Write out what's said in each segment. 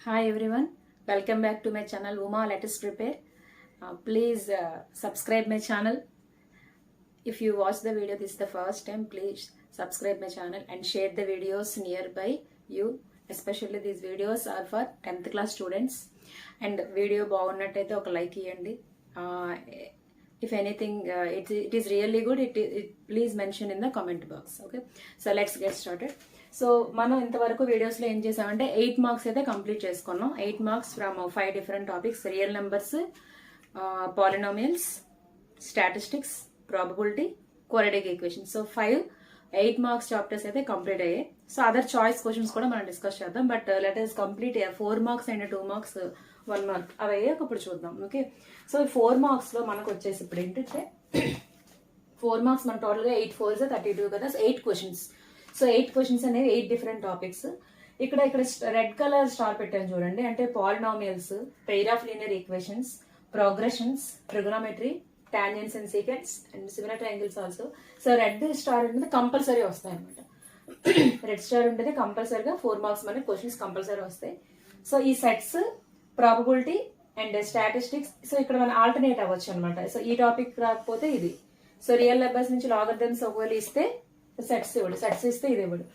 Hi everyone, welcome back to my channel Uma Let Us Prepare. Please subscribe my channel. If you watch the video this is the first time, please subscribe my channel and share the videos nearby you. Especially these videos are for 10th class students. And video బాగున్నట్టయితే ఒక like ఇవ్వండి. If anything it is really good, it please mention in the comment box. Okay, so let's get started. So మనం ఇంతవరకు వీడియోస్లో ఏం చేసామంటే 8 marks అయితే complete చేసుకున్నాం. 8 marks from 5 different topics: real numbers, polynomials, statistics, probability, quadratic equation. So 8 marks chapters అయితే complete అయ్యాయి. So other choice questions కూడా మనం డిస్కస్ చేద్దాం. But let us complete 4 marks and 2 marks 1 mark అవి అయ్యాక ఇప్పుడు చూద్దాం. ఓకే, సో 4 మార్క్స్లో మనకు వచ్చేసి ఇప్పుడు ఏంటంటే 4 మార్క్స్ మన టోటల్గా 8 4 32 కదా. 8 క్వశ్చన్స్. సో 8 క్వశ్చన్స్ అనేవి 8 డిఫరెంట్ టాపిక్స్. ఇక్కడ రెడ్ కలర్ స్టార్ పెట్టాను చూడండి, అంటే polynomials, pair of linear equations, progressions, trigonometry, tangents and secants and similar triangles also. So red star ఉంటుంది కంపల్సరీ వస్తాయి అనమాట. రెడ్ స్టార్ ఉంటుంది కంపల్సరీగా 4 మార్క్స్ మనకి క్వశ్చన్స్ కంపల్సరీ వస్తాయి. సో ఈ sets, probability and statistics, so ఇక్కడ మనం ఆల్టర్నేట్ అవ్వచ్చు అనమాట. సో ఈ టాపిక్ రాకపోతే ఇది. సో రియల్ నెంబర్స్ నుంచి లాగరిథమ్స్ ఒకవేళ ఇస్తే సెట్స్ ఇవ్వడు, సెట్స్ ఇస్తే ఇది ఇవ్వడు.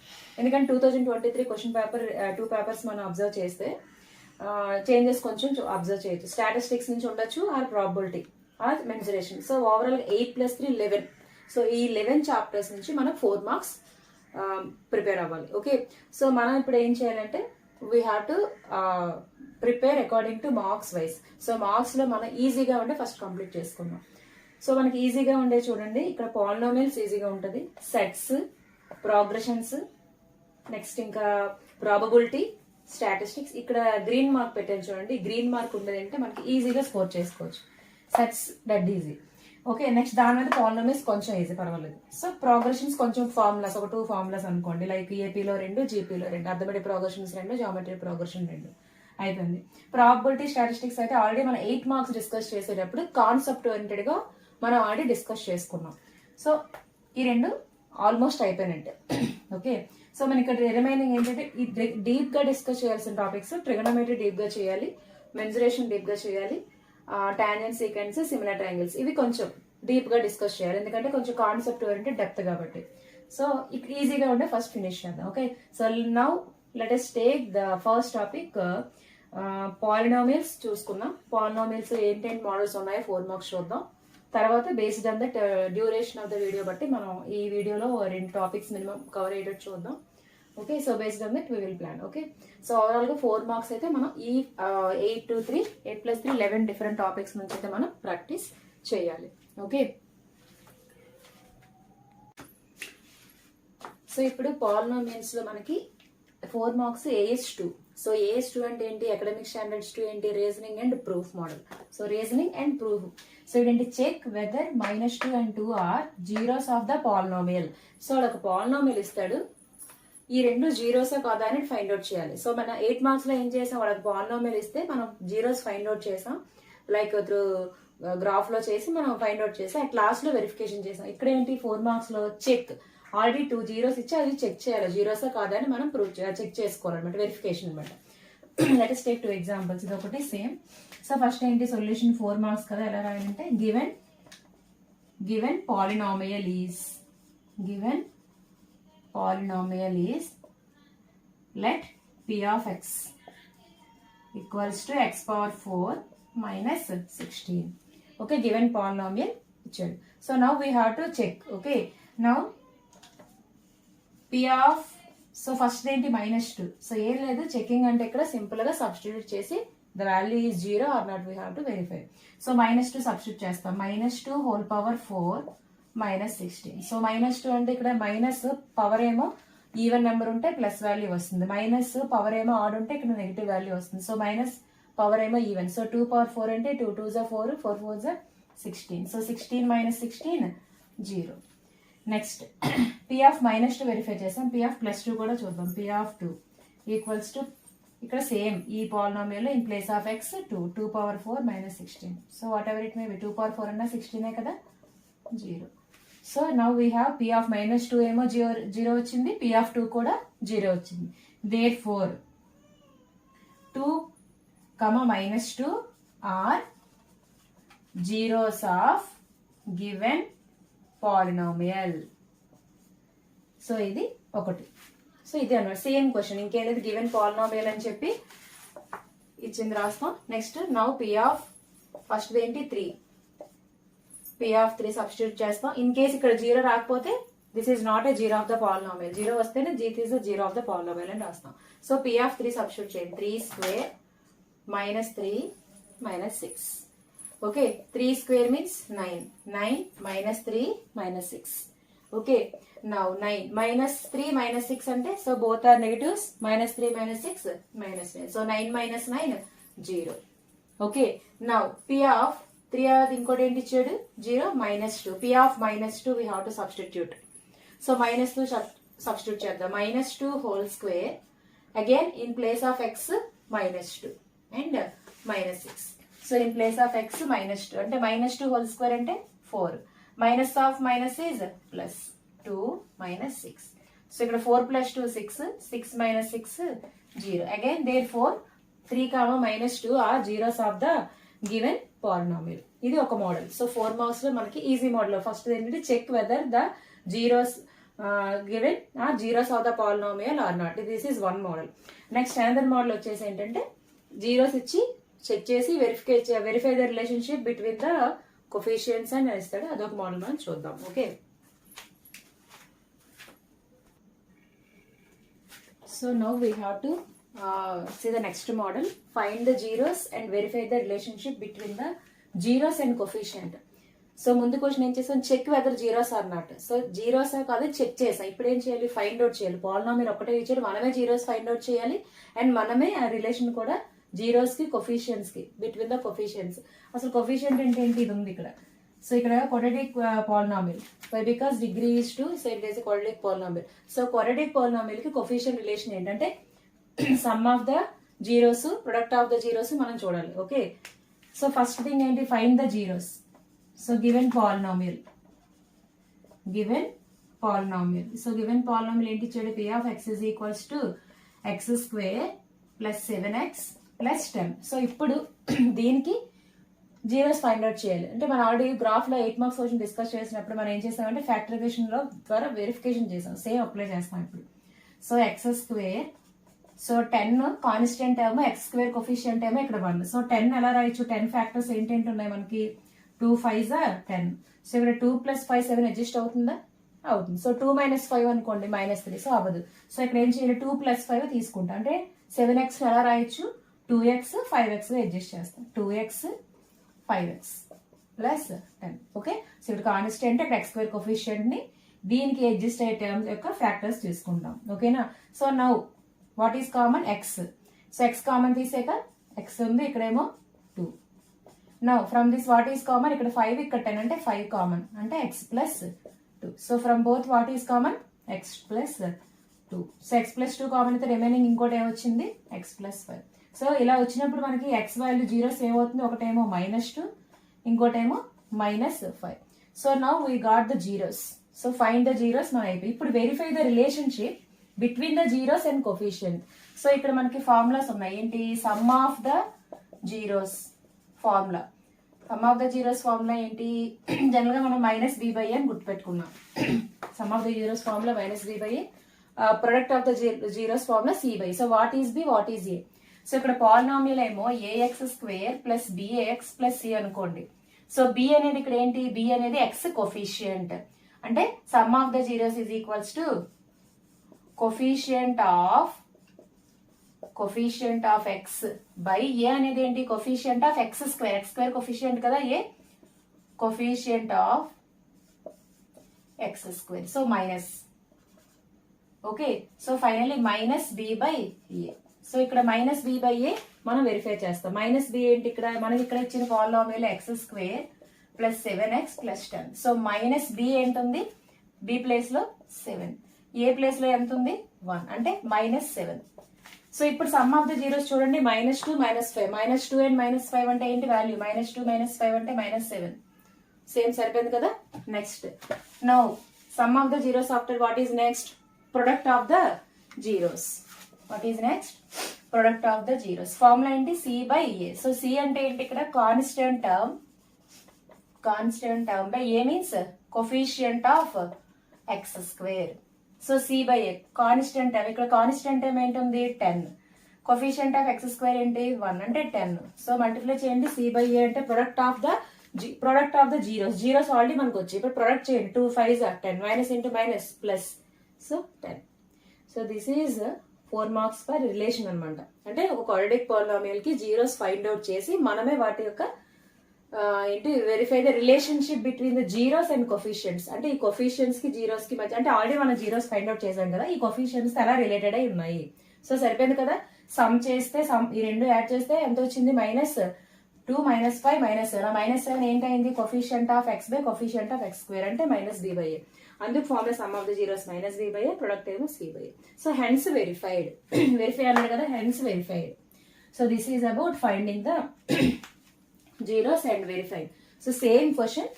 ఎందుకంటే 2023 క్వశ్చన్ పేపర్ 2 పేపర్స్ మనం అబ్జర్వ్ చేస్తే చేంజెస్ కొంచెం అబ్జర్వ్ చేయొచ్చు. స్టాటిస్టిక్స్ నుంచి ఉండొచ్చు, or probability or mensuration. So overall 8 + 3 11. So ఈ 11 చాప్టర్స్ నుంచి మనం 4 మార్క్స్ ప్రిపేర్ అవ్వాలి. ఓకే, సో మనం ఇప్పుడు ఏం చేయాలంటే we have to prepare according to marks wise. So మార్క్స్లో మనం ఈజీగా ఉంటే ఫస్ట్ కంప్లీట్ చేసుకుందాం. సో మనకి ఈజీగా ఉండే చూడండి, ఇక్కడ పాలినామియల్స్ ఈజీగా ఉంటుంది, సెట్స్, ప్రోగ్రెషన్స్, నెక్స్ట్ ఇంకా ప్రాబబిలిటీ, స్టాటిస్టిక్స్. ఇక్కడ గ్రీన్ మార్క్ పెట్టాను చూడండి, గ్రీన్ మార్క్ ఉండేది అంటే మనకి ఈజీగా స్కోర్ చేసుకోవచ్చు. Sets dead easy. Okay, next దాని మీద పాలినామియల్స్ కొంచెం ఈజీ, పర్వాలేదు. సో ప్రోగ్రెషన్స్ కొంచెం ఫార్ములాస్, ఒక 2 ఫార్ములాస్ అనుకోండి, లైక్ ఏపీలో 2, జీపీలో 2, అర్థమెటిక్ ప్రోగ్రెషన్స్ 2, జామెట్రీ ప్రోగ్రెషన్ 2 అయిపోయింది. ప్రాబబిలిటీ, స్టాటిస్టిక్స్ అయితే ఆల్రెడీ మనం 8 మార్క్స్ డిస్కస్ చేసేటప్పుడు కాన్సెప్ట్ ఓరియంటెడ్ గా మనం ఆల్రెడీ డిస్కస్ చేసుకున్నాం. సో ఈ 2 ఆల్మోస్ట్ అయిపోయినట్టే. ఓకే, సో మన ఇక్కడ రిమైనింగ్ ఏంటంటే డీప్ గా డిస్కస్ చేయాల్సిన టాపిక్స్: ట్రిగోనోమెట్రీ డీప్ గా చేయాలి, మెన్సురేషన్ డీప్ గా చేయాలి, టాంజెంట్, సీకెంట్స్, సిమిలర్ ట్రయాంగిల్స్ ఇవి కొంచెం డీప్ గా డిస్కస్ చేయాలి, ఎందుకంటే కొంచెం కాన్సెప్ట్ ఓరియంటెడ్ డెప్త్ కాబట్టి. సో ఈజీగా ఉండే ఫస్ట్ ఫినిష్ చేద్దాం. Okay, so now let us take the first topic, polynomials చూసుకుందాం. పాలినామియల్స్ ఏంటంటే మోడల్స్ ఉన్నాయో 4 మార్క్స్ చూద్దాం. తర్వాత based on the duration of the video బట్టి మనం ఈ వీడియోలో 2 టాపిక్స్ మినిమం కవర్ అయ్యేటట్టు చూద్దాం. Okay, so based on that we will plan. Okay, so ఓవరాల్గా 4 మార్క్స్ అయితే మనం ఈ 8 + 3 11 డిఫరెంట్ టాపిక్స్ నుంచి అయితే మనం ప్రాక్టీస్ చేయాలి. ఓకే, సో ఇప్పుడు పాలినామియల్స్ లో మనకి 4 మార్క్స్ AS2. సో AS2 అంటే ఏంటి? అకాడమిక్ స్టాండర్డ్స్ 2 ఏంటి? Reasoning and proof model. So reasoning and proof. So ఇదేంటి? Check whether -2 and 2 are zeros of the polynomial. So ఒక పాలినామియల్ ఇస్తాడు, ఈ 2 జీరోసా కాదా అని ఫైండ్ అవుట్ చేయాలి. సో మన 8 మార్క్స్ లో ఏం చేసాం, వాళ్ళకి పాలినామియల్ ఇస్తే మనం జీరోస్ ఫైండ్ అవుట్ చేసాం, లైక్ త్రూ గ్రాఫ్ లో చేసి మనం ఫైండ్ అవుట్ చేసాం, క్లాస్ లో వెరిఫికేషన్ చేసాం. ఇక్కడ ఏంటి? 4 మార్క్స్ లో చెక్, ఆల్రెడీ 2 జీరోస్ ఇచ్చి అది చెక్ చేయాలి, జీరోసా కాదా అని మనం ప్రూవ్ చెక్ చేసుకోవాలన్నమాట, వెరిఫికేషన్ అనమాట. Let us take 2 examples. ఇది ఒకటి సేమ్. సో ఫస్ట్ ఏంటి? సొల్యూషన్ 4 మార్క్స్ కదా, ఎలా రాయాలంటే given polynomial is let p of x equals to x⁴ minus 16. Okay, given polynomial ఇచ్చాడు. So now we have to check. Okay, now p of, so first ఏంటి? -2. So ఏం లేదు, checking అంటే ఇక్కడ సింపుల్ గా సబ్స్టిట్యూట్ చేసి the value is 0 or not we have to verify. So -2 substitute చేస్తాం, -2⁴ -16. So -2 అంటే ఇక్కడ మైనస్ పవర్ ఏమో ఈవెన్ నెంబర్ ఉంటే ప్లస్ వాల్యూ వస్తుంది, మైనస్ పవర్ ఏమో ఆడ్ ఉంటే ఇక్కడ నెగిటివ్ వాల్యూ వస్తుంది. సో మైనస్ పవర్ ఏమో ఈవెన్. సో 2⁴ అంటే 2 2s 4, 4 4s 16. So 16 - 16 0. Next p of -2 verify చేసాం, p of +2 కూడా చూద్దాం. p of 2 ఈక్వల్స్ టు ఇక్కడ సేమ్ ఈ polynomial in place of x 2⁴ -16. So what ever it may be, 2⁴ అన్నా 16 కదా, 0. So now we have p of -2 ఏమో 0 వచ్చింది, p of 2 కూడా 0 వచ్చింది. Therefore 2 comma minus 2 are zeros of given polynomial. So ఇది ఒకటి. సో ఇది అన్నమాట సేమ్ క్వశ్చన్, ఇంకేలేదు గివెన్ పాలినామియల్ అని చెప్పి ఇచ్చింది రాస్తాం. Next now P of first ఏంటి 3, పి ఆఫ్ 3 సబ్స్టిట్యూట్ చేస్తాం. ఇన్ కేస్ ఇక్కడ 0 రాకపోతే this is not a zero of the polynomial, 0 వస్తేనే is the zero of the polynomial అని రాస్తాం. సో పి ఆఫ్ 3 సబ్స్టిట్యూట్ చేయండి. 3 square minus 3 minus 6. Okay, 3 square means 9, 9 minus 3 minus 6. Okay, now 9 minus 3 minus 6 అంటే so both are negatives, minus 3 minus 6 minus 9, so 9 minus 9 0. okay, now p of 3 అది ఇంకోటి ఏంటి ఇచ్చాడు 0 minus 2, p of minus 2 we have to substitute. so minus 2 substitute చేద్దాం. minus 2 whole square again in place of x minus 2 and minus 6. so in place of x minus 2 అంటే minus 2 whole square అంటే 4, minus of minus is plus 2 minus 6. so ఇక్కడ 4 plus 2 6, 6 minus 6 0. again therefore 3 comma minus 2 are zeros of the given polynomial. ఇది ఒక model. So 4 marks లో మనకి easy model. First ఏంటంటే check whether the zeros given are zeros of the polynomial or not. This is one model. Next another model వచ్చేసి ఏంటంటే zeros ఇచ్చి check చేసి verify the relationship between the coefficients అని ఇస్తాడు. అదొక మోడల్ మనం చూద్దాం. Okay, so now we have to see the next model. Find the zeros and verify the relationship between the zeros and coefficient. So ముందు question ఏం చేసాం, check whether zeros or not. So zeros కాదు check చేసాం. ఇప్పుడు ఏం చేయాలి, find out చేయాలి. Polynomial ఒకటే ఇచ్చాడు, మనమే జీరోస్ ఫైండ్ అవుట్ చేయాలి. అండ్ మనమే ఆ రిలేషన్ కూడా జీరోస్ కి కోఫిషియన్స్ కి బిట్వీన్ ద కోఫిషియన్స్. అసలు కోఫిషియంట్ అంటే ఏంటి, ఇది ఉంది ఇక్కడ. సో ఇక్కడ quadratic polynomial because degree is 2, so it is quadratic polynomial. So quadratic polynomial కి కోఫిషియంట్ రిలేషన్ ఏంటంటే some of the zeros product of the zeros మనం చూడాలి. ఓకే, సో ఫస్ట్ థింగ్ ఏంటి, find the zeros. So given polynomial so given polynomial ఏంటి ఇచ్చాడు, P of X is equals to X square plus 7x plus 10. So ఇప్పుడు దీనికి zeros find out చేయాలి. అంటే మనం ఆల్రెడీ గ్రాఫ్ లో 8 మార్క్స్ క్వశ్చన్ డిస్కస్ చేసినప్పుడు మనం ఏం చేస్తామంటే ఫ్యాక్టరైజేషన్ లో ద్వారా వెరిఫికేషన్ చేసాం. సేమ్ అప్లై చేస్తాం ఇప్పుడు. So X square, so 10 constant ఏమో, ఎక్స్ స్క్వేర్ కోఫిషియంట్ ఏమో ఇక్కడ 1. సో 10 ఎలా రాయొచ్చు, 10 ఫ్యాక్టర్స్ ఏంటేంటి ఉన్నాయి మనకి, 2 5s 10. సో ఇక్కడ 2 + 5 7 అడ్జస్ట్ అవుతుందా, అవుతుంది. సో 2 - 5 అనుకోండి -3, సో అవ్వదు. సో ఇక్కడ ఏం చేయాలి, 2 + 5 తీసుకుంటా. అంటే 7x ఎలా రాయొచ్చు, 2x 5x అడ్జస్ట్ చేస్తాం. 2x 5x plus 10. Okay, so ఇక్కడ కాన్స్టెంట్ ఇక్కడ ఎక్స్ స్క్వేర్ కోఫిషియంట్ ని దీనికి అడ్జస్ట్ అయ్యే టర్మ్స్ యొక్క ఫ్యాక్టర్స్ తీసుకుంటాం. ఓకేనా. So now what is common, x. So x common తీసాక ఎక్స్ ఉంది, ఇక్కడేమో 2. Now from this what is common, ఇక్కడ 5 ఇక్కడ 10 అంటే 5 కామన్ అంటే x plus 2. So from both what is common, x plus 2. So x plus 2 common అయితే remaining ఇంకోటి ఏమొచ్చింది, ఎక్స్ ప్లస్ 5. సో ఇలా వచ్చినప్పుడు మనకి ఎక్స్ వాల్యూ జీరోస్ ఏమవుతుంది, ఒకటేమో -2 ఇంకోటేమో -5. So now we got the zeros. So find the zeros మనం అయిపోయి. ఇప్పుడు verify the relationship between the zeros and coefficient. So ఇక్కడ మనకి ఫార్ములాస్ ఉన్నాయి. ఏంటి, sum of the zeros formula. Sum of the zeros formula ఏంటి, జనరల్ గా మనం -b/a అని గుర్తుపెట్టుకున్నాం. Sum of the zeros formula -b/a, product of the zeros formula c/. So what is b, what is a. So ఇక్కడ polynomial ఏమో ax² plus bax plus c అనుకోండి. So b అనేది ఇక్కడ ఏంటి, b అనేది x కోఫిషియంట్. అంటే some of the zeros is equals to coefficient of x by a అనేది ఏంటి, coefficient of x square. x square coefficient కదా a, coefficient of x square. So minus. Okay, so finally -b/a. So ఇక్కడ -b/a మనం verify చేస్తాం. -b ఏంటి, ఇక్కడ మనకి ఇక్కడ ఇచ్చిన polynomial x² plus 7x plus 10. So -b ఏంటుంది, b place లో 7, a ప్లేస్ లో ఎంత ఉంది 1 అంటే -7. సో ఇప్పుడు సమ్ ఆఫ్ ద జీరోస్ చూడండి, -2 -5. -2 అండ్ -5 అంటే ఏంటి వాల్యూ, -2 -5 అంటే -7. సేమ్ సరిపోయింది కదా. Next now sum of the zeros after what is next, product of the zeros. What is next? Product of the zeros. Formula ఏంటి? C by a. So c అంటే ఏంటి ఇక్కడ? Constant term by a means coefficient of x square. So c by a constant term. ఇక్కడ constant term ఏంటుంది? 10. Coefficient of x square ఏంటి? 1 అంటే 10. So multiply చేయండి. C by a అంటే product of the zeros already మనకు వచ్చి ఇప్పుడు product చేయండి. 2 5 10 minus into minus plus. So 10. So this is 4 marks per relation అనమాట. అంటే ఒక క్వాడ్రాటిక్ పాలినామియల్ కి జీరోస్ ఫైండ్ అవుట్ చేసి మనమే వాటి యొక్క ఏంటి verify the relationship between the zeros and coefficients. అంటే ఈ కొఫిషియన్స్ కి జీరోస్ కి మధ్య అంటే ఆల్రెడీ మనం జీరోస్ ఫైండ్ అవుట్ చేసాం కదా, ఈ కొఫిషియన్స్ ఎలా రిలేటెడ్ అయి ఉన్నాయి. సో సరిపోయింది కదా. సమ్ చేస్తే ఈ రెండు యాడ్ చేస్తే ఎంత వచ్చింది? -2 -5 -7. -7 ఏంటైంది? Coefficient of x by coefficient of x square అంటే -b బై ఏ. అందుకు formula sum of the zeros -b by a, product ఏమో c by a. So hence verified. Verify అన్నాడు కదా, hence verified. So this is about finding the zeros and verified. So same question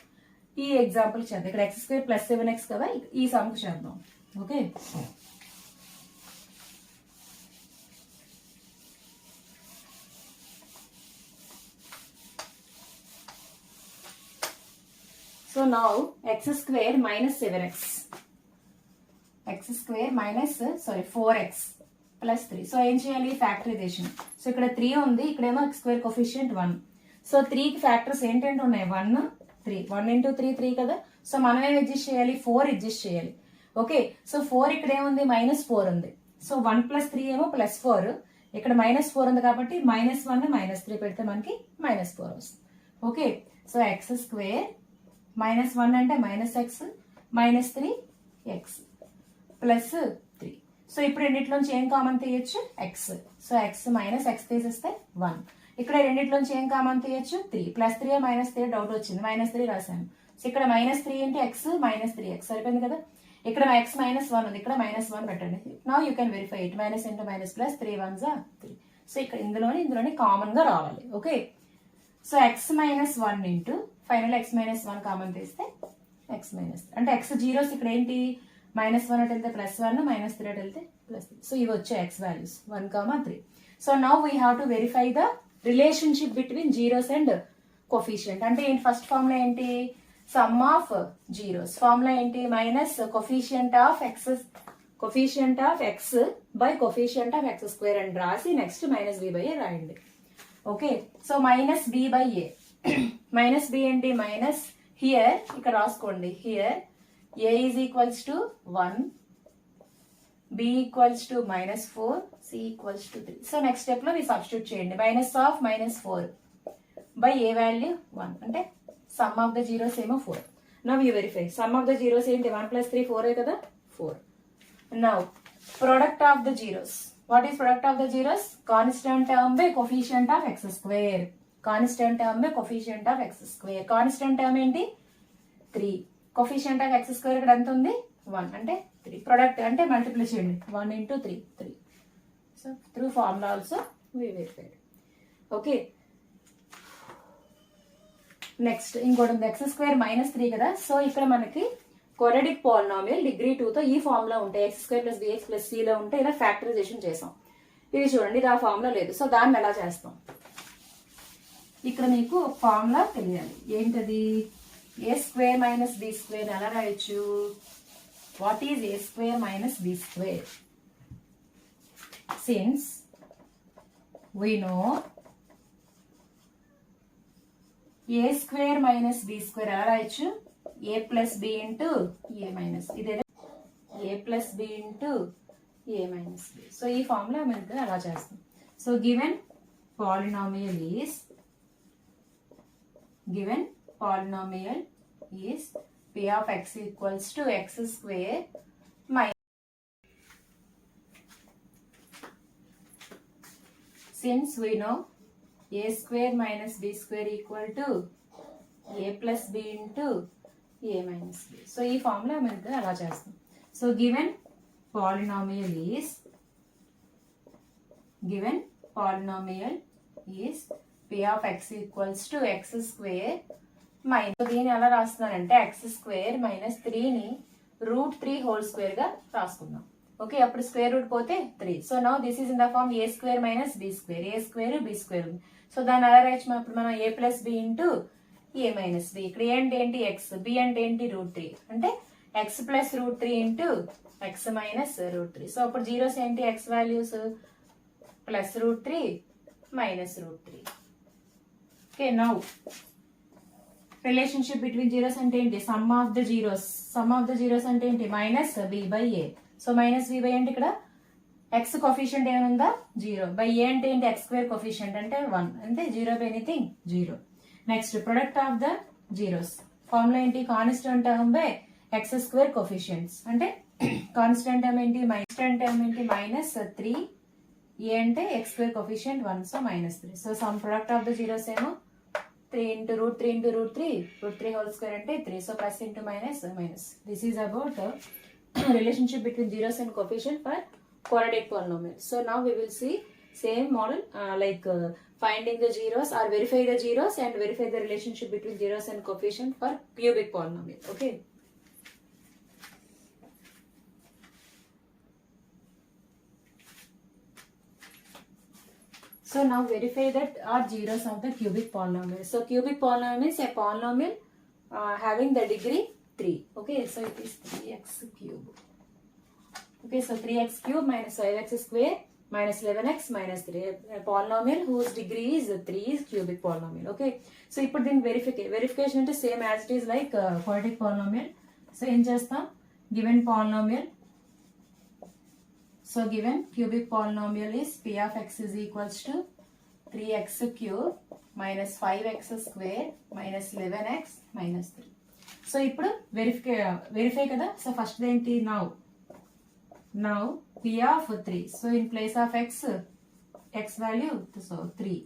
ఈ example చేద్దాం. ఇక్కడ x square plus 7x కదా, ఈ some కు చేద్దాం. Okay, so now x square minus 7x, x square minus 4x plus 3. So ఏం చేయాలి? Factorisation. So ఇక్కడ 3 ఉంది, ఇక్కడేమో x స్క్వేర్ కోఫిషియంట్ 1. సో 3 కి ఫ్యాక్టర్స్ ఏంటంటే ఉన్నాయి 1 3. 1 into 3 3 కదా. సో మనం ఏం అడ్జస్ట్ చేయాలి? 4 అడ్జస్ట్ చేయాలి. ఓకే, సో 4 ఇక్కడ ఏముంది? -4 ఉంది. సో 1 + 3 ఏమో +4. ఇక్కడ -4 ఉంది కాబట్టి -1 -3 పెడితే మనకి -4 వస్తుంది. ఓకే, సో x స్క్వేర్ -1 అంటే -x -3x ప్లస్ 3. సో ఇప్పుడు రెండిట్లోంచి ఏం కామన్ తీయచ్చు? x. So x minus x తీసేస్తే 1. ఇక్కడ రెండిట్లోంచి ఏం కామన్ తీయచ్చు? 3. +3 -3 డౌట్ వచ్చింది, -3 రాశాను. సో ఇక్కడ -3 into x -3x సరిపోయింది కదా. ఇక్కడ x -1 ఉంది, ఇక్కడ -1 పెట్టండి. Now you can verify it. Minus into minus plus 3 1s 3. So ఇక్కడ ఇందులోని కామన్ గా రావాలి. Okay, so x -1 into final x -1 common తీస్తే x అంటే x జీరోస్ ఇక్కడ ఏంటి? -1 అటు వెళ్తే +1, -3 అటు వెళ్తే +3. సో ఇవి వచ్చాయి x values 1, 3. So now we have to verify the relationship between zeros and coefficient. అంటే ఏంటి? ఫస్ట్ ఫార్ములా ఏంటి? Sum of zeros. ఫార్ములా ఏంటి? Minus coefficient of x by coefficient of x square అని రాసి నెక్స్ట్ -b బై ఏ రాయండి. Okay, so -b by A. -b ఏంటి? Minus here ఇక్కడ రాసుకోండి. Here a is equals to 1, b equals to -4, c equals to 3. So next step లో మీరు substitute చేయండి. -4 by A value 1 అంటే సమ్ ఆఫ్ ద జీరోస్ ఏమో 4. Now you verify. Some of the zeros ఏంటి? 1 + 3 4 కదా, 4. Now product of the zeros. What is product of the zeros? Constant term by coefficient of x square. Constant term by coefficient of x square. Constant term ఏంటి? 3. Coefficient of x square ఇక్కడ ఎంత ఉంది? 1 అంటే 3. Product అంటే multiply చేయండి. 1 into 3 3. So through formula also we verified. Okay, next ఇంకోటి ఉంది. x square -3 కదా. సో ఇక్కడ మనకి క్వాడ్రాటిక్ పాలినామియల్ డిగ్రీ 2 తో ఈ ఫార్ములా ఉంటాయి. x స్క్వేర్ + bx + c లో ఉంటే ఇలా ఫ్యాక్టరైజేషన్ చేసాం. ఇది చూడండి, ఇది ఆ ఫార్ములా లేదు. సో దాన్ని ఎలా చేస్తాం? ఇక్కడ మీకు ఒక ఫార్ములా తెలియాలి. ఏంటది? a స్క్వేర్ - b స్క్వేర్ ఎలా రాయొచ్చు? What is a square - b square? Since we know a square - b square ఎలా రాయొచ్చు? a + b into a - ఇదే a + b into a - b. So ఈ ఫార్ములా మనకి అలా చేస్తాం. So given polynomial is p of x equals to x square minus. Since we know a square minus b square equal to a plus b into a minus b. So ఈ formula మనకి అలా చేస్తాం. So given polynomial is p of x equals to x square minus. దీన్ని ఎలా రాస్తున్నానంటే x square - 3ని √3 whole square గా రాసుకుందాం. ఓకే, అప్పుడు స్క్వేర్ రూట్ పోతే 3. So now this is in the form a square minus b square, a square b square ఉంది. So దాన్ని అలా రాయొచ్చు అప్పుడు మనం a plus b into a minus b. ఇక్కడ a అంటే ఏంటి x, b అంటే ఏంటి √3, అంటే x plus √3 into x minus √3. So అప్పుడు జీరోస్ ఏంటి, x values plus √3 minus √3. Okay, now relationship between zeros అంటే ఏంటి, sum of the zeros. Some of the zeros అంటే ఏంటి, minus b by a. So minus b by అంటే ఇక్కడ X coefficient ఏమైనా 0 by a అంటే ఏంటి, ఎక్స్ స్క్వేర్ కోఫిషియంట్ అంటే 1, అంటే 0 by anything 0. Next product of the zeros formula ఏంటి, constant term by x square coefficients. అంటే కాన్స్టెంట్ టర్మ్ ఏంటి, మైనస్ 3, ఏ అంటే x square coefficient 1, so minus 3. So sum product of the zeros ఏమో 3 into √3 into √3 whole square అంటే 3. So plus into minus. This is about the relationship between zeros and coefficient for quadratic polynomial. So now we will see same model finding the zeros or verify the zeros and verify the relationship between zeros and coefficient for cubic polynomial. Okay. So now verify that are zeros of the cubic polynomial. So cubic polynomial is a polynomial having the degree 3. Okay, so it is 3x cube. Okay, so 3x cube minus 5x square minus 11x minus 3. A polynomial whose degree is 3 is cubic polynomial. Okay, so ఇప్పుడు దీని verification అంటే same as it is like quadratic polynomial. So ఏం చేస్తాం, given polynomial. So given cubic polynomial is p of x is equals to 3x cube minus 5x square minus 11x minus 3. So ఇప్పుడు verify కదా. So first ఏంటి, now p of 3. So in place of x value, so 3.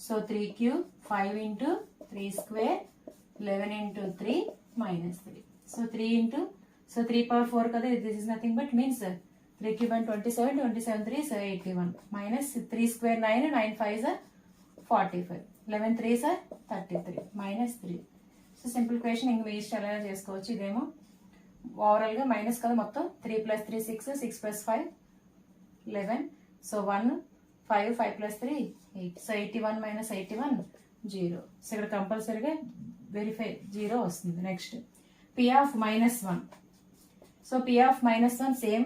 So 3 cube 5 into 3 square 11 into 3 minus 3. So 3 into, so 3 power 4 kada, this is nothing but means 3 cube and 27, 27 3 is 81, minus 3 square 9, 9 5 is 45, 11 3 is 33, minus 3. So simple question ఇంక మీ ఇష్టం ఎలా చేసుకోవచ్చు. ఇదేమో overall గా minus కదా మొత్తం, 3 plus 3 6, 6 plus 5 11, so 1 5, 5 plus 3 8, so 81 minus 81 0. So ఇక్కడ కంపల్సరీగా వెరిఫై 0 వస్తుంది. Next p of -1. So p of -1 same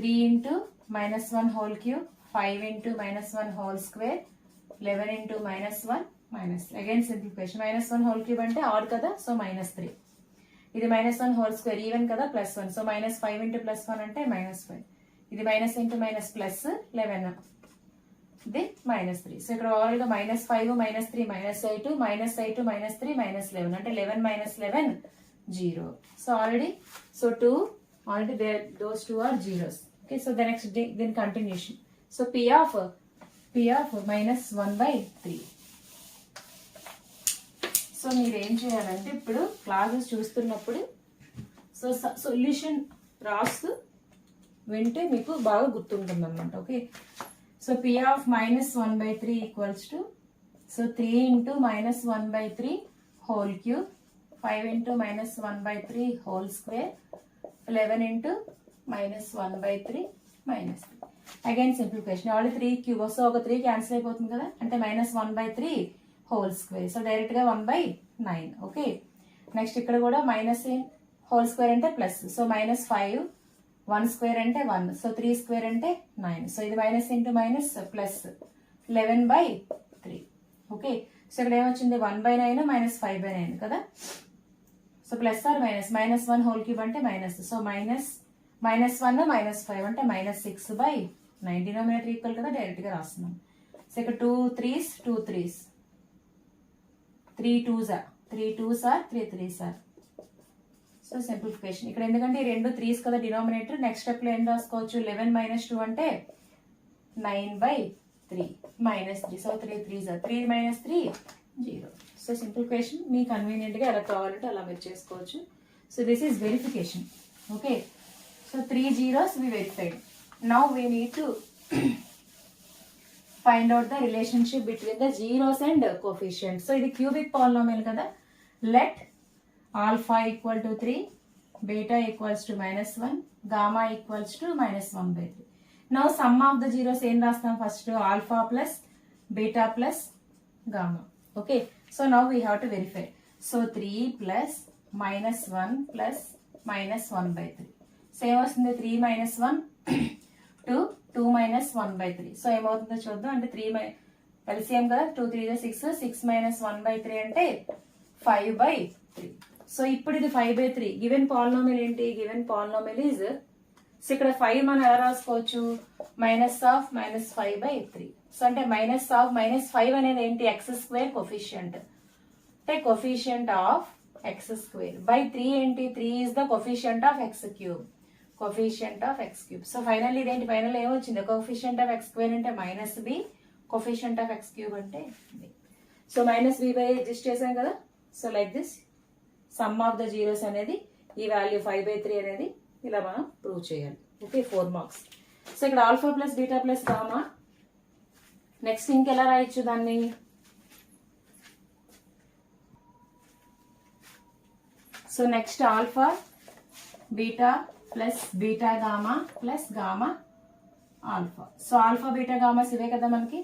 3 into -1 whole cube 5 into -1 whole square 11 into -1 minus. Again simplification, -1 whole cube అంటే odd కదా, సో -3. ఇది -1 whole square even కదా, +1, so -5 into +1 అంటే -5. ఇది minus into minus plus 11, ఇది -3. So ఇక్కడ overall గా -5 -3 -8 -8 -3 -11 అంటే 11 -11 0. So already, so 2 already there, those two are zeros. Okay, so the next day then continuation. So p of -1/3. So మీరు ఏం చేయాలంటే ఇప్పుడు క్లాసెస్ చూస్తున్నప్పుడు సో సొల్యూషన్ రాస్తూ వింటే మీకు బాగా గుర్తుంటుంది అన్నమాట. Okay, so p of -1/3 equals to, so 3 into -1/3 whole cube 5 into -1/3 whole square 11 into -1/3 minus 3. Again simplification, all 3 cube, so ఒక 3 క్యాన్సిల్ అయిపోతుంది కదా, అంటే -1/3 whole square, సో డైరెక్ట్ గా 1/9. ఓకే, నెక్స్ట్ ఇక్కడ కూడా మైనస్ హోల్ స్క్వేర్ అంటే ప్లస్, సో -5 1 స్క్వేర్ అంటే 1, so 3 square అంటే 9, సో ఇది minus into minus plus 11/3. Okay, so ఇక్కడ ఏమొచ్చింది 1/9 -5/9 కదా, so plus or minus, -1 whole cube అంటే మైనస్, సో -1 -5 అంటే -6/9. డినామినేటర్ ఈక్వల్ కదా, డైరెక్ట్ గా రాస్తున్నాం. సో ఇక్కడ 2 3s 2 3s, 3 2s are 3 3s are. So simplification ఇక్కడ ఎందుకంటే ఈ రెండు 3s కదా డినామినేటర్, నెక్స్ట్ స్టెప్ లో ఏం రాసుకోవచ్చు, 11 - 2 అంటే 9/3 -3, so 3 3s are 3 - 3 0. So simplification me convenient గా ఎలా కావాలంటే అలా మీరు చేసుకోవచ్చు. So this is verification. Okay, so 3 zeros we verified. Now we need to find out the relationship between the zeros and coefficients. So ఇది cubic polynomial కదా, let alpha equal to 3, beta equals to -1, gamma equals to -1/3. Now sum of the zeros ఏం రాస్తాం first alpha plus beta plus gamma. Okay so now we have to verify. So 3 plus -1 plus -1/3. So ఏమొస్తుంది 3 - 1 2 - 1/3. So ఏమవుతుందో చూద్దాం. అంటే 3 LCM కదా 2 3 6 6 - 1/3 అంటే 5/3. So ఇప్పుడు ఇది 5/3. గివెన్ పాలినోమియల్ ఏంటి? గివెన్ పాలినోమియల్ ఈజ్ సో ఇక్కడ 5 మనం ఎలా రాసుకోవచ్చు -5/3. సో అంటే -5 అనేది ఏంటి x² కోఫిషియంట్ అంటే కోఫిషియంట్ ఆఫ్ x² బై 3 ఏంటి 3 is the coefficient of x³ coefficient of x³. So final ఇదేంటి ఫైనల్ ఏమొచ్చింది కోఫిషియంట్ ఆఫ్ x² అంటే -b కోఫిషియంట్ ఆఫ్ x³ అంటే b. సో -b/a అడ్జస్ట్ చేసాం కదా. So like this sum of the zeros అనేది ఈ value 5/3 అనేది ఇలా మనం ప్రూవ్ చేయాలి. Okay 4 marks. సో ఇక్కడ alpha plus beta plus gamma. Next ఇంకెలా రాయొచ్చు దాన్ని? So next alpha beta plus beta gamma plus gamma alpha. So alpha beta gammas ఇవే కదా మనకి.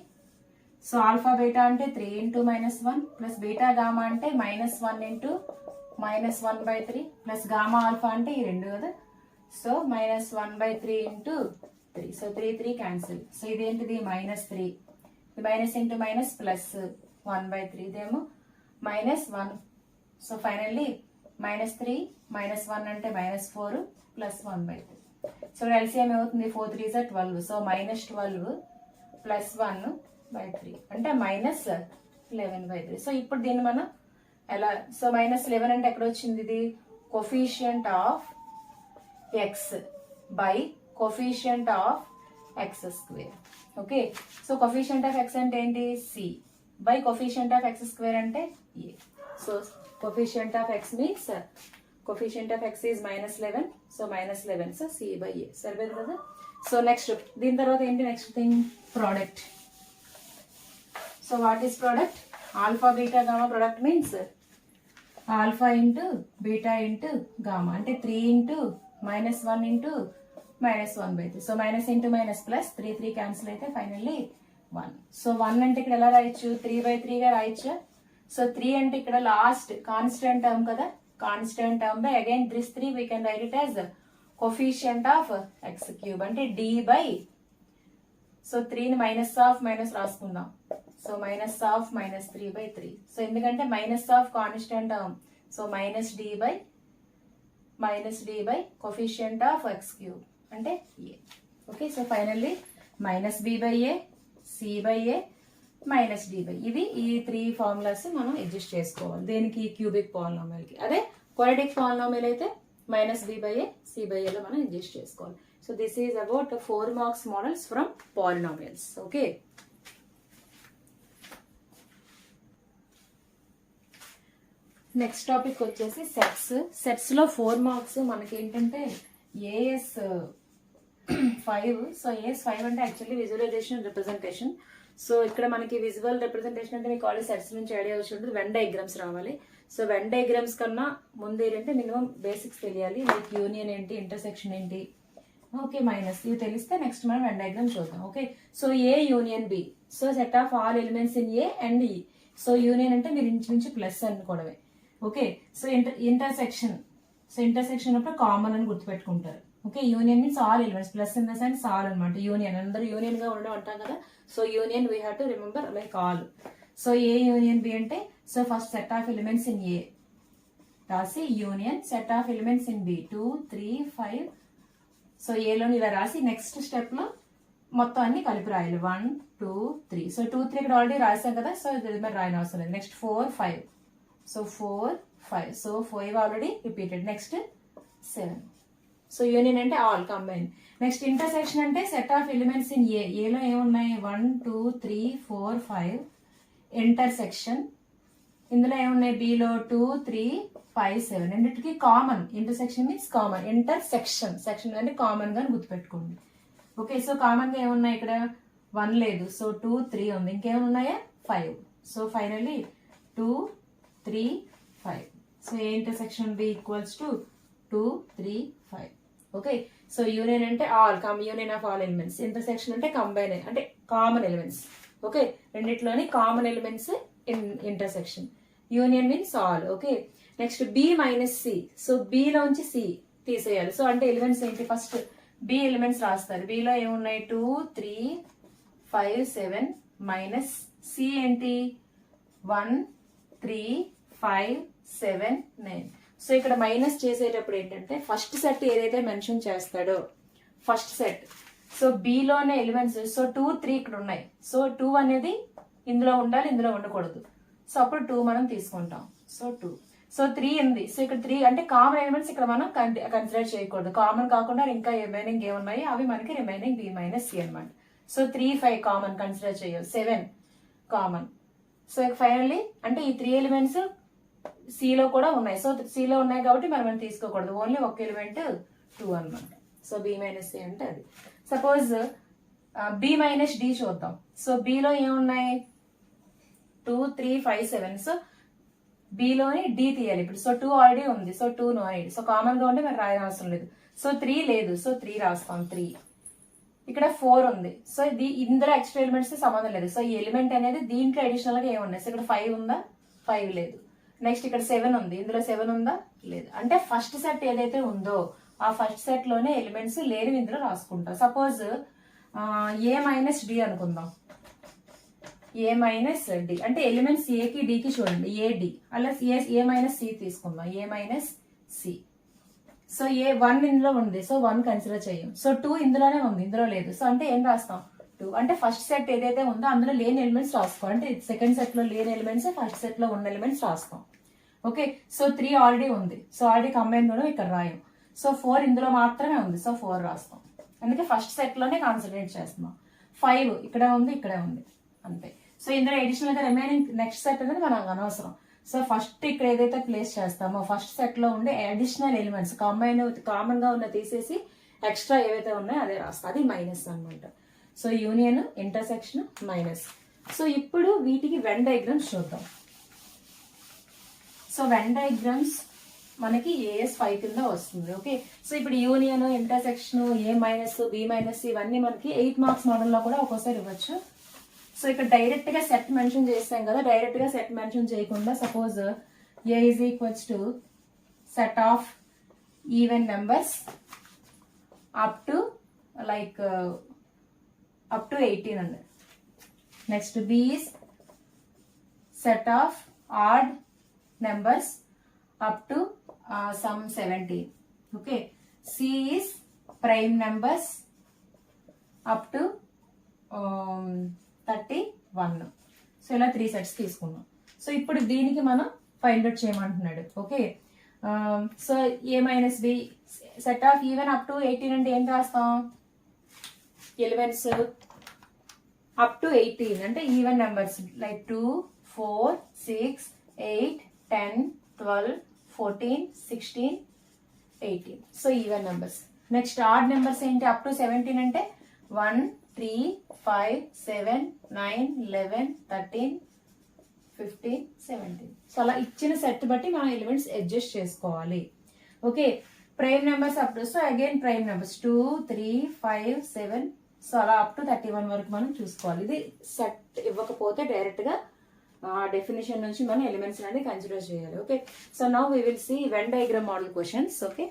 సో ఆల్ఫా బీటా అంటే 3 × -1 ప్లస్ బీటా గామా అంటే -1 × -1/3 ప్లస్ గామా ఆల్ఫా అంటే ఈ రెండు కదా. సో -1/3 × 3. So 3 3 cancel. సో ఇదేంటిది -3 మైనస్ ఇంటూ మైనస్ ప్లస్ 1/3 ఇదేమో -1. సో ఫైనల్లీ -3 -1 అంటే -4 ప్లస్ 1/3. సో ఎల్సిఎం ఏమవుతుంది 4 3 = 12. సో -12 ప్లస్ 1/3 అంటే -11/3. సో ఇప్పుడు దీన్ని మనం ఎలా సో -11 అంటే ఎక్కడ వచ్చింది ఇది coefficient of x by coefficient of x². Okay so coefficient of x అంటే ఏంటి c by coefficient of x² అంటే a. So coefficient of x means coefficient of x is -11. So -11 so c/a సరిపోయింది కదా. So next దీని తర్వాత ఏంటి next thing product. So what is product? Alpha beta gamma product means alpha into beta into gamma అంటే 3 × -1 into -1/3. So minus into minus plus 3 3 cancel అయితే finally 1. So 1 అంటే ఇక్కడ ఎలా రాయొచ్చు 3/3 గా రాయొచ్చు. సో 3 అంటే ఇక్కడ లాస్ట్ కాన్స్టెంట్ టర్మ్ కదా. Constant term by again this 3 we can write it as coefficient of x³ అంటే d బై. సో 3ని మైనస్ ఆఫ్ మైనస్ రాసుకుందాం. సో -3/3. సో ఎందుకంటే minus of constant term so -d by coefficient of x³ అంటే a. Okay so finally -b/a c/a -d/. ఇవి ఈ 3 formulas మనం adjust చేసుకోవాలి. దేనికి క్యూబిక్ పాలినోమియల్ కి. అదే క్వాడ్రాటిక్ పాలినోమియల్ అయితే -b/a c/a లో మనం అడ్జస్ట్ చేసుకోవాలి. So this is about 4 marks models from polynomials. Okay next topic వచ్చేసి సెట్స్. సెట్స్ లో 4 మార్క్స్ మనకి ఏంటంటే ఏఎస్ 5. సో ఏఎస్ 5 అంటే యాక్చువల్లీ విజువలైజేషన్ రిప్రజెంటేషన్. సో ఇక్కడ మనకి విజువల్ రిప్రజెంటేషన్ అంటే మీకు ఆల్రెడీ సెట్స్ నుంచి ఐడియా వచ్చి ఉంటుంది. వెన్ డయాగ్రామ్స్ రావాలి. సో వెన్ డయాగ్రామ్స్ కన్నా ముందు ఏంటంటే మినిమం బేసిక్స్ తెలియాలి. లైక్ యూనియన్ ఏంటి ఇంటర్సెక్షన్ ఏంటి ఓకే మైనస్ ఇవి తెలిస్తే నెక్స్ట్ మనం వెన్ డయాగ్రామ్ చూద్దాం. Okay so A union B. So set of all elements in A and E. So union అంటే మీరు ఇంచుమించు ప్లస్ అనుకోవడమే. Okay so intersection. So intersection అప్పుడు కామన్ అని గుర్తుపెట్టుకుంటారు. Okay union means all elements plus in the sense all అనమాట. Union అందరూ union గా ఉండడం అంటాం కదా. So union we have to remember like all. So A union B అంటే so first set of elements in A రాసి union set of elements in B 2 3 5. So ఏలోని ఇలా రాసి నెక్స్ట్ స్టెప్ లో మొత్తం అన్ని కలిపి రాయాలి 1 2 3. సో 2 3 ఇక్కడ ఆల్రెడీ రాసాం కదా. సో ఇది మరి రాయని అవసరం లేదు. Next 4 5. So 4 5. So 5 already repeated. Next 7. So union అంటే ఆల్ కంబైన్. నెక్స్ట్ ఇంటర్సెక్షన్ అంటే సెట్ ఆఫ్ ఎలిమెంట్స్ ఇన్ ఏ. ఏలో ఏమున్నాయి 1 2 3 4 5 ఇంటర్సెక్షన్. ఇందులో ఏమున్నాయి బిలో 2 3 5 7. రెండింటికి common. Intersection means common. Intersection section అంటే కామన్ గా గుర్తుపెట్టుకోండి. ఓకే సో కామన్ గా ఏమున్నాయి ఇక్కడ 1 లేదు. సో 2 3 ఉంది. ఇంకేమైనా ఉన్నాయా 5. So finally 2 3 5. So A intersection B equals to 2 3 5. Okay so union అంటే all union of all elements, intersection అంటే కంబైన్ అంటే కామన్ ఎలిమెంట్స్. ఓకే, రెండిట్లోని common elements intersection. Union means all. Okay, next B minus C. So B లోంచి C తీసేయాలి. So అంటే elements ఏంటి, first B elements రాస్తారు. బిలో ఏమున్నాయి 2 3 5 7 మైనస్ సి ఏంటి 1 3 5 7 9. సో ఇక్కడ మైనస్ చేసేటప్పుడు ఏంటంటే ఫస్ట్ సెట్ ఏదైతే మెన్షన్ చేస్తాడో ఫస్ట్ సెట్, సో బిలోనే ఎలిమెంట్స్, సో 2 3 ఇక్కడ ఉన్నాయి. సో 2 అనేది ఇందులో ఉండాలి, ఇందులో ఉండకూడదు. సో అప్పుడు 2 మనం తీసుకుంటాం. సో 2, సో 3 ఉంది. సో ఇక్కడ 3 అంటే కామన్ ఎలిమెంట్స్ ఇక్కడ మనం కన్సిడర్ చేయకూడదు. కామన్ కాకుండా ఇంకా రిమైనింగ్ ఏమున్నాయి అవి మనకి రిమైనింగ్ బి మైనస్ సి అనమాట. సో 3 5 కామన్ కన్సిడర్ చేయవు, 7 కామన్. సో ఫైనల్లీ అంటే ఈ 3 ఎలిమెంట్స్ సిలో కూడా ఉన్నాయి. సో సిలో ఉన్నాయి కాబట్టి మనం తీసుకోకూడదు, ఓన్లీ ఒక ఎలిమెంట్ 2 అనమాట. సో బి మైనస్ సి అంటే అది. సపోజ్ బి మైనస్ డి చూద్దాం. సో బిలో ఏమున్నాయి 2 3 5 7. సో బిలోని డి తీయాలి ఇప్పుడు. సో 2 ఆల్రెడీ ఉంది, so 2 no need. So common గా ఉంటే మనం రాయడం అవసరం లేదు. సో 3 లేదు, సో 3 రాస్తాం 3. ఇక్కడ 4 ఉంది. సో ఇందులో ఎక్స్ట్రా ఎలిమెంట్స్ సంబంధం లేదు. సో ఈ ఎలిమెంట్ అనేది దీంట్లో అడిషనల్ గా ఏమున్నాయి. సో ఇక్కడ 5 ఉందా, 5 లేదు. నెక్స్ట్ ఇక్కడ 7 ఉంది, ఇందులో 7 ఉందా, లేదు. అంటే ఫస్ట్ సెట్ ఏదైతే ఉందో ఆ ఫస్ట్ సెట్ లోనే ఎలిమెంట్స్ లేనివి ఇందులో రాసుకుంటాం. సపోజ్ ఏ మైనస్ డి అనుకుందాం. ఏ మైనస్ డి అంటే ఎలిమెంట్స్ ఏకి డికి చూడండి, ఏడి అలా ఏ మైనస్ సి తీసుకుందాం, ఏ మైనస్ సి. సో ఏ 1 ఇందులో ఉంది, సో 1 కన్సిడర్ చేయం. సో 2 ఇందులోనే ఉంది, ఇందులో లేదు. సో అంటే ఏం రాస్తాం 2. అంటే ఫస్ట్ సెట్ ఏదైతే ఉందో అందులో లేని ఎలిమెంట్స్ రాస్తాం. అంటే సెకండ్ సెట్ లో లేని ఎలిమెంట్స్ ఫస్ట్ సెట్ లో ఉన్న ఎలిమెంట్స్ రాస్తాం. ఓకే, సో 3 ఆల్రెడీ ఉంది, సో ఆల్రెడీ కంబైన్ కూడా ఇక్కడ రాయం. సో 4 ఇందులో మాత్రమే ఉంది, సో 4 రాస్తాం. అందుకే ఫస్ట్ సెట్ లోనే కాన్సన్ట్రేట్ చేస్తున్నాం. 5 ఇక్కడ ఉంది, ఇక్కడే ఉంది, అంతే. సో ఇందులో అడిషనల్ గా రిమైనింగ్ నెక్స్ట్ సెట్ అనేది మనకు అనవసరం. సో ఫస్ట్ ఇక్కడ ఏదైతే ప్లేస్ చేస్తామో ఫస్ట్ సెట్ లో ఉండే అడిషనల్ ఎలిమెంట్స్ కామన్ గా ఉన్న తీసేసి ఎక్స్ట్రా ఏవైతే ఉన్నాయో అదే రాస్తాం, అది మైనస్ అనమాట. So union, intersection, minus. So ఇప్పుడు వీటికి వెన్ డయాగ్రామ్స్ చూద్దాం. సో వెన్ డయాగ్రామ్స్ మనకి AS5 కింద వస్తుంది. ఓకే, సో ఇప్పుడు యూనియన్, ఇంటర్సెక్షన్, ఏ మైనస్ బి మైనస్ ఇవన్నీ మనకి 8 మార్క్స్ మోడల్లో కూడా ఒక్కోసారి ఇవ్వచ్చు. సో ఇక్కడ డైరెక్ట్ గా సెట్ మెన్షన్ చేస్తాం కదా, డైరెక్ట్ గా సెట్ మెన్షన్ చేయకుండా suppose A is equals to set of even numbers up to like up to 18 అండి. Next B is set of odd numbers up to some 17. Okay, C is prime numbers up to 31. So ఇలా 3 sets తీసుకున్నాం. So ఇప్పుడు దీనికి మనం find out చేయమంటున్నాడు. Okay, so A minus B set of even up to 18 అంటే ఏం రాస్తాం, elements up to 18 అంటే even numbers like 2 4 6 8 10 12 14 16 18. So even numbers. Next odd numbers ఏంటి, అప్ టు 17 అంటే 1 3 5 7 9 11 13 15 17. సో అలా ఇచ్చిన సెట్ బట్టి మనం ఎలిమెంట్స్ అడ్జస్ట్ చేసుకోవాలి. Okay, prime numbers up to, so again prime numbers 2 3 5 7. So అలా అప్ టు 31 వరకు మనం చూసుకోవాలి. ఇది సెట్ ఇవ్వకపోతే డైరెక్ట్ గా డెఫినేషన్ నుంచి మనం ఎలిమెంట్స్ అనేది కన్సిడర్ చేయాలి. Okay, so now we will see Venn diagram model questions. Okay,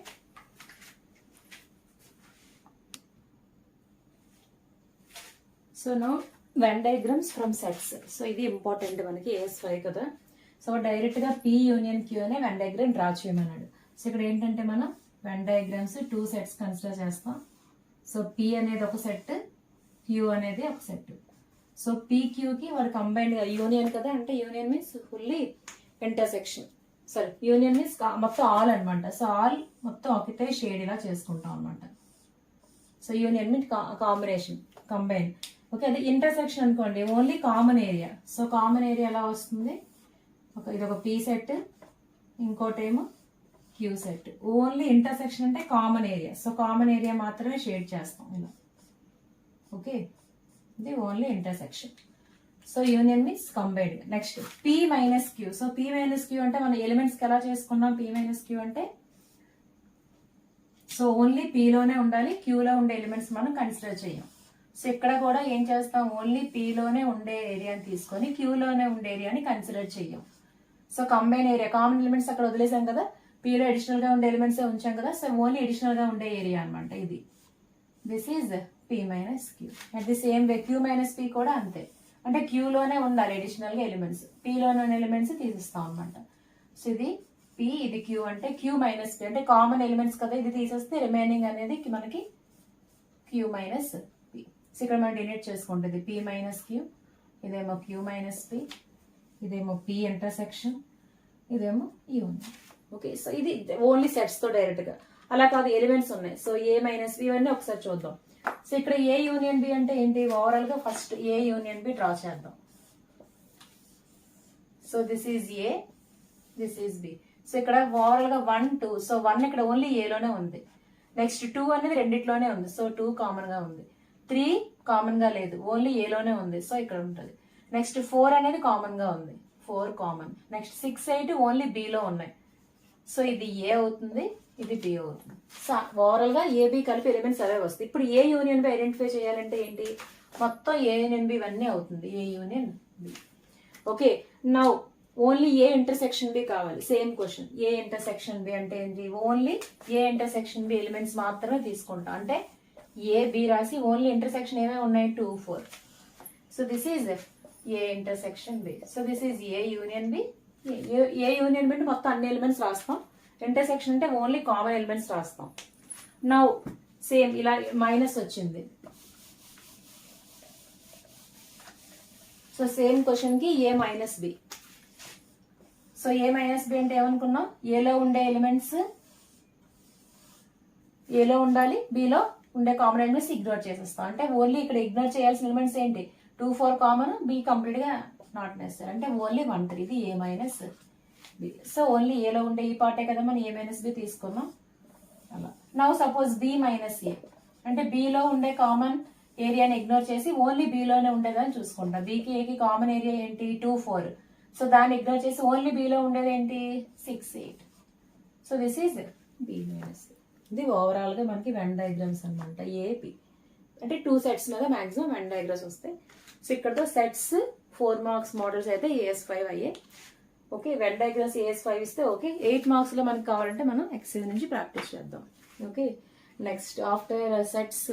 so now Venn diagrams from sets. So ఇది ఇంపార్టెంట్ మనకి AS5 కదా. సో డైరెక్ట్ గా P యూనియన్ Q అనే వెన్ డయాగ్రామ్ డ్రా చేయమన్నాడు. సో ఇక్కడ ఏంటంటే మనం వెన్ డయాగ్రామ్స్ 2 సెట్స్ కన్సిడర్ చేస్తాం. సో P అనేది ఒక సెట్, Q అనేది ఒక సెట్. సో PQకి వాడు కంబైన్డ్ గా యూనియన్ కదా, అంటే union means fully intersection, sorry union means మొత్తం ఆల్ అనమాట. సో ఆల్ మొత్తం ఒకటే షేడ్ ఇలా చేసుకుంటాం అనమాట. So union means combination, combine. Okay, అది ఇంటర్సెక్షన్ అనుకోండి, only common area. So common area ఎలా వస్తుంది, ఇది ఒక P సెట్, ఇంకోటేమో Q సెట్. ఓన్లీ ఇంటర్సెక్షన్ అంటే common area. So common area మాత్రమే షేడ్ చేస్తాం ఇలా. ఓకే, ఇది only intersection. So union means combined. Next P minus Q. So P minus Q అంటే మనం ఎలిమెంట్స్ కి ఎలా చేసుకున్నాం, P మైనస్ Q అంటే సో సో ఓన్లీ పీలోనే ఉండాలి, క్యూలో ఉండే ఎలిమెంట్స్ మనం కన్సిడర్ చేయం. సో ఇక్కడ కూడా ఏం చేస్తాం, ఓన్లీ పీలోనే ఉండే ఏరియాని తీసుకొని క్యూలోనే ఉండే ఏరియాని కన్సిడర్ చెయ్యం. So combine area, common elements అక్కడ వదిలేసాం కదా, పీలో అడిషనల్ గా ఉండే ఎలిమెంట్స్ ఉంచాం కదా, సో ఓన్లీ అడిషనల్ గా ఉండే ఏరియా అనమాట ఇది. This is P minus Q. At the same way Q minus P కూడా అంతే, అంటే క్యూలోనే ఉండాలి అడిషనల్ గా ఎలిమెంట్స్, పీలోనే ఉన్న ఎలిమెంట్స్ తీసిస్తాం అనమాట. సో ఇది పీ, ఇది క్యూ, అంటే క్యూ మైనస్ పీ అంటే కామన్ ఎలిమెంట్స్ కదా, ఇది తీసేస్తే రిమైనింగ్ అనేది మనకి క్యూ మైనస్ పీ. సో ఇక్కడ మనం డిలీట్ చేసుకుంటుంది పీ మైనస్ క్యూ, ఇదేమో క్యూ మైనస్ పీ, ఇదేమో పీ ఇంటర్సెక్షన్, ఇదేమో యూనియన్. ఓకే, సో ఇది ఓన్లీ సెట్స్ తో డైరెక్ట్ గా, అలా కాదు ఎలిమెంట్స్ ఉన్నాయి. సో ఏ మైనస్ బి ఇవన్నీ ఒకసారి చూద్దాం. సో ఇక్కడ ఏ యూనియన్ బి అంటే ఏంటి, ఓవరాల్ గా first A union B draw చేద్దాం. So this is A, this is B. So ఇక్కడ ఓవరాల్ గా 1 2, సో 1 ఇక్కడ ఓన్లీ ఏలోనే ఉంది. నెక్స్ట్ 2 అనేది రెండిట్లోనే ఉంది, సో 2 కామన్ గా ఉంది. 3 కామన్ గా లేదు, ఓన్లీ ఏలోనే ఉంది, సో ఇక్కడ ఉంటుంది. నెక్స్ట్ 4 అనేది కామన్ గా ఉంది, 4 కామన్. నెక్స్ట్ 6 8 ఓన్లీ బిలో ఉన్నాయి, సో ఇది ఏ అవుతుంది, ఇది బి అవుతుంది. సో ఓవరాల్ గా ఏబి కలిపి ఎలిమెంట్స్ అవే వస్తాయి. ఇప్పుడు ఏ యూనియన్ బి ఐడెంటిఫై చేయాలంటే ఏంటి, మొత్తం ఏ యూనియన్ బి ఇవన్నీ అవుతుంది, A union B. Okay, now only A intersection B కావాలి. Same question, A intersection B అంటే ఏంటి, only A intersection B elements మాత్రమే తీసుకుంటాం. అంటే ఏ బి రాసి ఓన్లీ ఇంటర్సెక్షన్ ఏమేమి ఉన్నాయి, 2 4. So this is A intersection B. So this is A union B. A union B అంటే మొత్తం అన్ని ఎలిమెంట్స్ రాస్తాం, ఇంటర్సెక్షన్ అంటే ఓన్లీ కామన్ ఎలిమెంట్స్ రాస్తాం. నౌ సేమ్ ఇలా మైనస్ వచ్చింది. సో సేమ్ క్వశ్చన్ కి ఏ minus B. So A minus B అంటే ఏమనుకున్నాం, ఏలో ఉండే ఎలిమెంట్స్ ఏలో ఉండాలి, బిలో ఉండే కామన్ ఎలిమెంట్స్ ఇగ్నోర్ చేసేస్తాం. అంటే ఓన్లీ ఇక్కడ ఇగ్నోర్ చేయాల్సిన ఎలిమెంట్స్ ఏంటి, 2 4 కామన్, బి కంప్లీట్ గా నాట్ నెసరీ, అంటే ఓన్లీ 1 3, ఇది ఏ మైనస్ బి. సో ఓన్లీ ఏలో ఉండే ఈ పార్టే కదా మనం ఏ మైనస్ బి తీసుకున్నాం అలా. నౌ సపోజ్ బి మైనస్ ఏ అంటే బిలో ఉండే కామన్ ఏరియాని ఇగ్నోర్ చేసి ఓన్లీ బిలోనే ఉండేదని చూసుకుంటాం. బికి ఏకి కామన్ ఏరియా ఏంటి, 2 4. సో దాన్ని ఇగ్నోర్ చేసి ఓన్లీ బిలో ఉండేది ఏంటి, 6 8. So this is B minus. ఇది ఓవరాల్ గా మనకి వెన్ డయాగ్రామ్స్ అనమాట. ఏపి అంటే 2 సెట్స్ మీద మాక్సిమం వెన్ డయాగ్రామ్స్ వస్తాయి. సో ఇక్కడతో సెట్స్ 4 మార్క్స్ మోడల్స్ అయితే AS5 అయ్యాయి. ఓకే, వెన్ డయాగ్రామ్స్ AS5 ఇస్తే ఓకే. 8 మార్క్స్ లో మనకు కావాలంటే మనం ఎక్సైజ్ నుంచి ప్రాక్టీస్ చేద్దాం. Okay, next after sets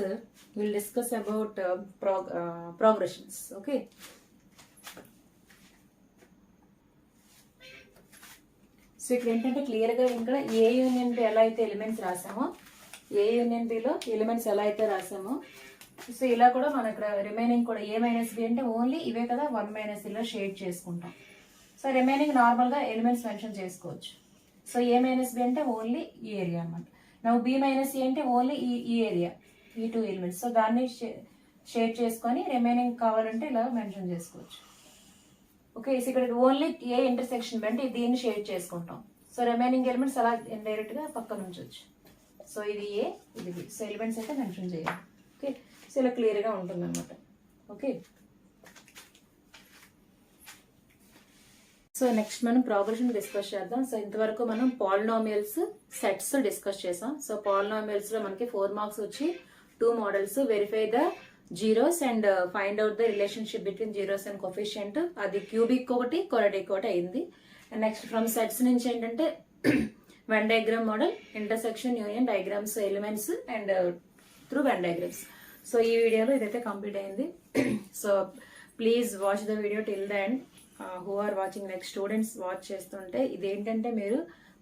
will discuss about progressions. Okay, so ఇక్కడ ఏంటంటే క్లియర్ గా ఇక్కడ ఏ యూనియన్ బి ఎలా అయితే elements రాసామో, A union below elements ఎలా అయితే రాసామో, సో ఇలా కూడా మనం ఇక్కడ రిమైనింగ్ కూడా ఏ మైనస్ బి అంటే ఓన్లీ ఇవే కదా, 1 మైనస్ ఇలా షేడ్ చేసుకుంటాం. సో రిమైనింగ్ నార్మల్ గా ఎలిమెంట్స్ మెన్షన్ చేసుకోవచ్చు. సో ఏ మైనస్ బి అంటే ఓన్లీ ఈ ఏరియా అనమాట. నవ్వు బి మైనస్ ఏ అంటే ఓన్లీ ఈ ఏరియా, ఈ 2 ఎలిమెంట్స్. సో దాన్ని షేడ్ చేసుకొని రిమైనింగ్ కావాలంటే ఇలా మెన్షన్ చేసుకోవచ్చు. ఓకే, ఇక్కడ ఓన్లీ ఏ ఇంటర్సెక్షన్ అంటే దీన్ని షేడ్ చేసుకుంటాం. సో రిమైనింగ్ ఎలిమెంట్స్ అలా ఇండైరెక్ట్ గా పక్కన ఉంచవచ్చు. సో ఇది ఏ, ఇది బి. సో ఎలిమెంట్స్ అయితే మెన్షన్ చేయాలి. ఓకే, సో ఇలా క్లియర్ గా ఉంటుంది అనమాట. ఓకే, సో నెక్స్ట్ మనం ప్రోగ్రెషన్ డిస్కస్ చేద్దాం. సో ఇంతవరకు మనం పాలినామియల్స్ సెట్స్ డిస్కస్ చేసాం. సో పాలినామియల్స్ లో మనకి 4 మార్క్స్ వచ్చి 2 models, verify the zeros and find out the relationship between zeros and coefficient, అది క్యూబిక్ ఒకటి, కొరడిక్ ఒకటి అయింది. అండ్ నెక్స్ట్ ఫ్రమ్ సెట్స్ నుంచి ఏంటంటే Venn diagram model, intersection, union, diagrams, elements and through Venn diagrams. So ఈ వీడియోలో ఇదైతే కంప్లీట్ అయింది. So please watch the video till the end. Who are watching, next students watch చేస్తుంటే ఇదేంటంటే మీరు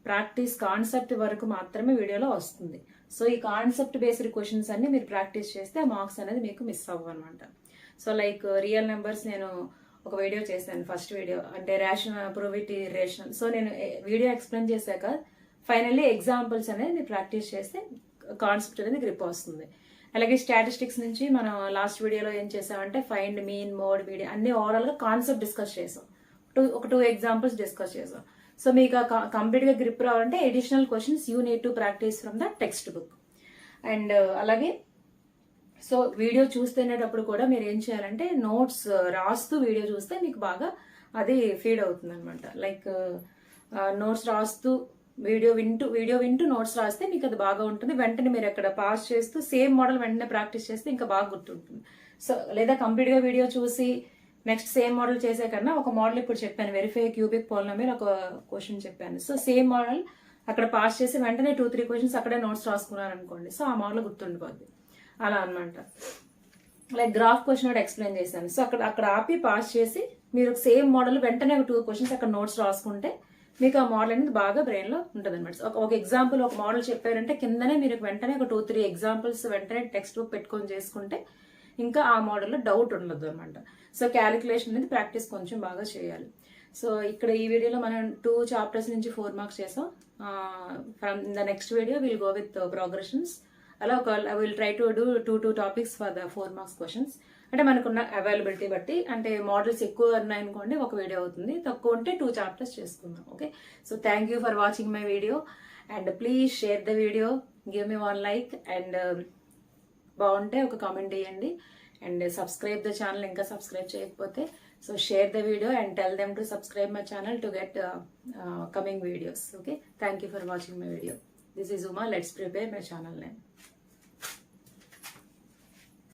practice concept వరకు మాత్రమే వీడియోలో వస్తుంది. సో ఈ కాన్సెప్ట్ బేస్డ్ క్వశ్చన్స్ అన్ని మీరు ప్రాక్టీస్ చేస్తే ఆ మార్క్స్ అనేది మీకు మిస్ అవ్వవు అనమాట. సో లైక్ రియల్ నెంబర్స్ నేను ఒక వీడియో చేశాను, ఫస్ట్ వీడియో అంటే రేషనల్, ప్రొవిటీ, రేషనల్. సో నేను వీడియో ఎక్స్ప్లెయిన్ చేశాక ఫైనల్లీ ఎగ్జాంపుల్స్ అనేది మీరు ప్రాక్టీస్ చేస్తే కాన్సెప్ట్ అనేది గ్రిప్ వస్తుంది. అలాగే స్టాటిస్టిక్స్ నుంచి మనం లాస్ట్ వీడియోలో ఏం చేసామంటే ఫైండ్, మీన్, మోడ్, మీడియా అన్ని ఓవరాల్ గా కాన్సెప్ట్ డిస్కస్ చేసాం. ఒక 2 ఎగ్జాంపుల్స్ డిస్కస్ చేసాం. సో మీకు కంప్లీట్ గా గ్రిప్ రావాలంటే additional questions you need to practice from the text book. And అలాగే సో వీడియో చూస్తున్నప్పుడు కూడా మీరు ఏం చేయాలంటే నోట్స్ రాస్తూ వీడియో చూస్తే మీకు బాగా అది ఫీడ్ అవుతుంది అనమాట. లైక్ నోట్స్ రాస్తూ వీడియో వింటూ నోట్స్ రాస్తే మీకు అది బాగా ఉంటుంది. వెంటనే మీరు ఎక్కడ పాస్ చేస్తూ సేమ్ మోడల్ వెంటనే ప్రాక్టీస్ చేస్తే ఇంకా బాగా గుర్తుంటుంది. సో లేదా కంప్లీట్గా వీడియో చూసి నెక్స్ట్ సేమ్ మోడల్ చేసే కన్నా ఒక మోడల్ ఇప్పుడు చెప్పాను, వెరిఫై క్యూబిక్ పోలినామియల్ ఒక క్వశ్చన్ చెప్పాను. సో సేమ్ మోడల్ అక్కడ పాస్ చేసి వెంటనే 2-3 క్వశ్చన్స్ అక్కడే నోట్స్ రాసుకున్నారు అనుకోండి, సో ఆ మోడల్ గుర్తుండిపోద్ది. అలా అనమాట. లైక్ గ్రాఫ్ క్వశ్చన్ ఒకటి ఎక్స్ప్లెయిన్ చేశాను. సో అక్కడ ఆపి పాస్ చేసి మీరు సేమ్ మోడల్ వెంటనే 2 క్వశ్చన్స్ అక్కడ నోట్స్ రాసుకుంటే మీకు ఆ మోడల్ అనేది బాగా బ్రెయిన్లో ఉంటుంది అనమాట. ఒక ఎగ్జాంపుల్ ఒక మోడల్ చెప్పారంటే కిందనే మీరు వెంటనే ఒక 2-3 ఎగ్జాంపుల్స్ వెంటనే టెక్స్ట్ బుక్ పెట్టుకొని చేసుకుంటే ఇంకా ఆ మోడల్లో డౌట్ ఉండదు అనమాట. సో క్యాలిక్యులేషన్ అనేది ప్రాక్టీస్ కొంచెం బాగా చేయాలి. సో ఇక్కడ ఈ వీడియోలో మనం 2 చాప్టర్స్ నుంచి 4 మార్క్స్ చేసాం. From the next video will go with progressions. అలా will try to do 2 topics for the 4 marks questions. అంటే మనకున్న అవైలబిలిటీ బట్టి, అంటే మోడల్స్ ఎక్కువ ఉన్నాయనుకోండి ఒక వీడియో అవుతుంది, తక్కువ ఉంటే 2 చాప్టర్స్ చేసుకుందాం. Okay, so thank you for watching my video and please share the video, give me 1 like and బాగుంటే ఒక కామెంట్ చేయండి అండ్ సబ్స్క్రైబ్ ద ఛానల్ ఇంకా సబ్స్క్రైబ్ చేయకపోతే. So share the video and tell them to subscribe my channel to get coming videos. Okay, thank you for watching my video. This is Uma. Let's prepare my channel name.